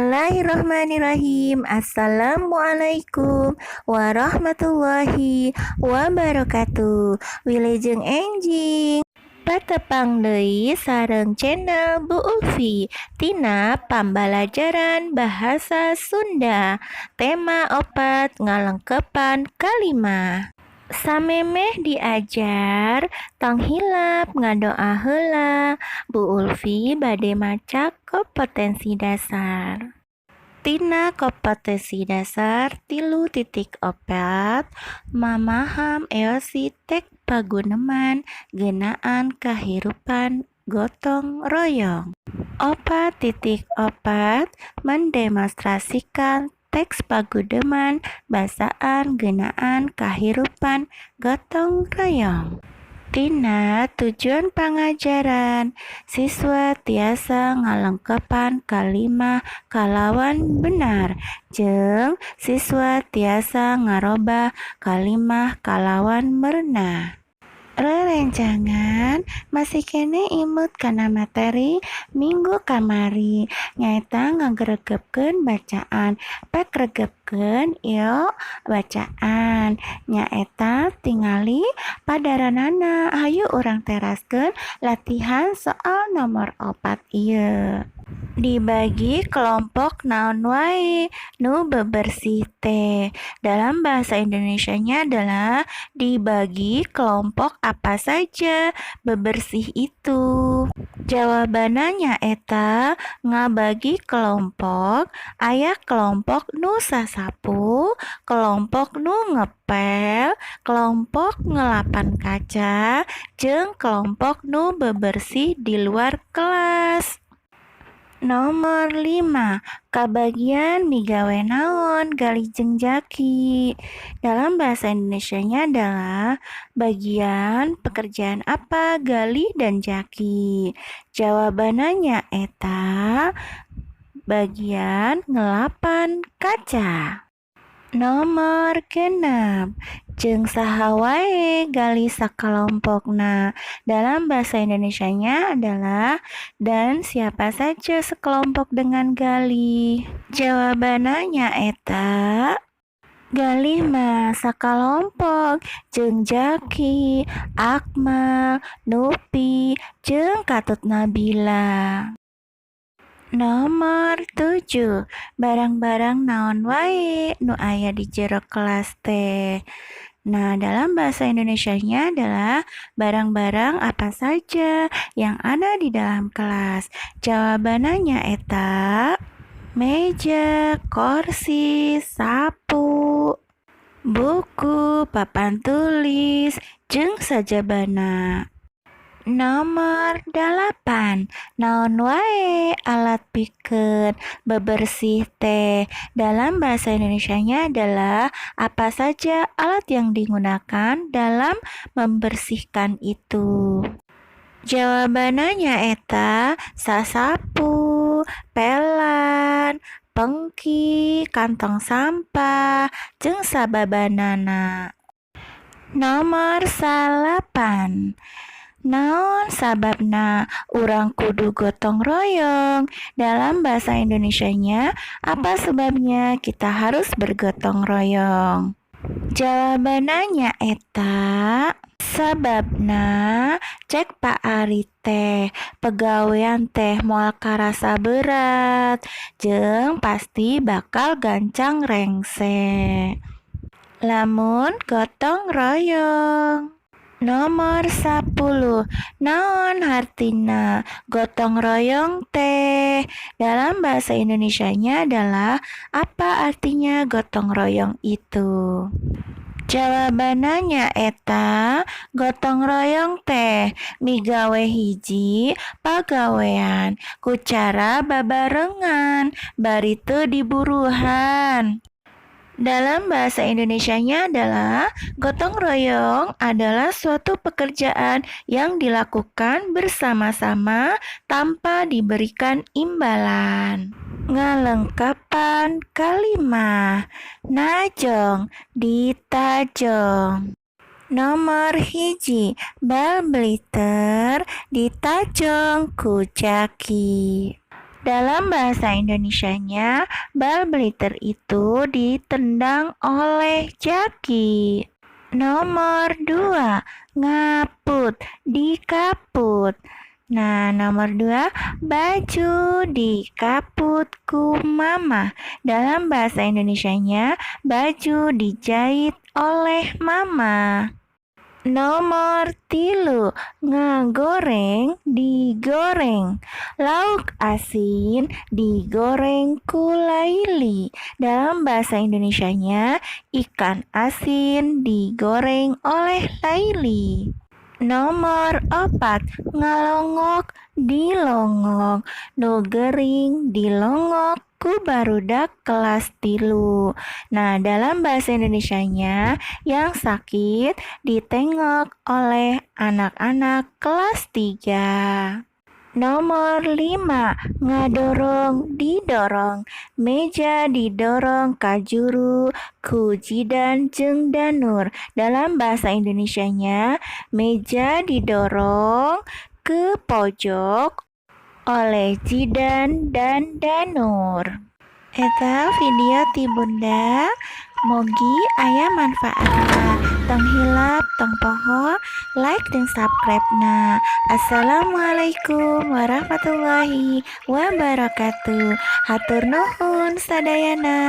Bismillahirrahmanirrahim. Assalamualaikum warahmatullahi wabarakatuh. Wilujeng enjing patepang deui sareng channel Bu Ulfi tina pambalajaran bahasa Sunda. Tema opat ngalengkepan kalimah. Samemeh diajar, tong hilap ngadoa heula. Bu Ulfi bade maca kompetensi dasar. Tina kompetensi dasar 3.4 mamaham eosi tek paguneman geunaan kahirupan gotong royong. 4.4 mendemonstrasikan teks pagudeman basaan geunaan kahirupan gotong royong. Tina tujuan pangajaran, siswa tiasa ngalengkepan kalimah kalawan benar, jeung siswa tiasa ngarobah kalimah kalawan merenah. Rerencangan masih kene imut kana materi minggu kamari nyaeta ngageregepkeun bacaan pek regepkeun ieu bacaan nyaeta tingali padaranana. Hayu urang teraskeun latihan soal nomor 4 ieu. Dibagi kelompok naon wae nu bebersih teh. Dalam bahasa Indonesianya adalah dibagi kelompok apa saja bebersih itu. Jawabannya eta ngabagi kelompok aya kelompok nu sasapu, kelompok nu ngepel, kelompok ngelapan kaca, jeung kelompok nu bebersih di luar kelas. Nomor 5. Kabagian migawe naon gali jeung jaki. Dalam bahasa Indonesianya adalah bagian pekerjaan apa gali dan jaki. Jawabannya eta bagian ngelapan kaca. Nomor 6. Jeung saha wae gali sakalompokna. Dalam bahasa Indonesianya adalah dan siapa saja sekelompok dengan gali. Jawabannya eta gali mah sakalompok jeung Jaki, Akmal, Nupi, jeung Katut Nabila. Nomor 7. Barang-barang naon wae nu aya di jero kelas teh. Nah, dalam bahasa Indonesianya adalah barang-barang apa saja yang ada di dalam kelas. Jawabannya eta meja, kursi, sapu, buku, papan tulis, jeung sajabana. Nomor 8. Naon wae alat pikeun bebersih teh. Dalam bahasa Indonesianya adalah apa saja alat yang digunakan dalam membersihkan itu. Jawabannya eta sasapu, pelan, pengki, kantong sampah, jeung sababanana. Nomor 8. Naon sababna urang kudu gotong royong? Dalam bahasa Indonesianya, apa sebabnya kita harus bergotong royong? Jawabannya eta sababna cek Pak Ari teh pegawean teh moal karasa berat jeung pasti bakal gancang rengse lamun gotong royong. Nomor 10. Naon hartina gotong royong teh? Dalam bahasa Indonesianya adalah apa artinya gotong royong itu? Jawabannya eta gotong royong teh migawe hiji pagawean ku cara babarengan bari teu diburuhan. Dalam bahasa Indonesianya adalah gotong royong adalah suatu pekerjaan yang dilakukan bersama-sama tanpa diberikan imbalan. Ngalengkepan kalimah najong ditajong. Nomor hiji bal bliter ditajong ku Jaki. Dalam bahasa Indonesianya, bal beliter itu ditendang oleh jaki. Nomor 2, ngaput, dikaput. Nah, nomor 2, baju dikaputku mama. Dalam bahasa Indonesianya, baju dijahit oleh mama. Nomor 3, ngagoreng, digoreng. Lauk asin digoreng kulaili. Dalam bahasa Indonesianya, ikan asin digoreng oleh Laili. Nomor 4, ngalongok, dilongok. Nu gering dilongok ku barudak kelas 3. Nah, dalam bahasa Indonesianya, yang sakit ditengok oleh anak-anak kelas 3. Nomor 5, ngadorong, didorong. Meja didorong kajuru, ku Jidan jeung Danur. Dalam bahasa Indonesianya, meja didorong ke pojok oleh Jidan dan Danur. Eta video ti Bunda, mogi aya manfaatna. Tong hilap, tong poho, like dan subscribe na. Assalamualaikum warahmatullahi wabarakatuh. Hatur nuhun sadayana.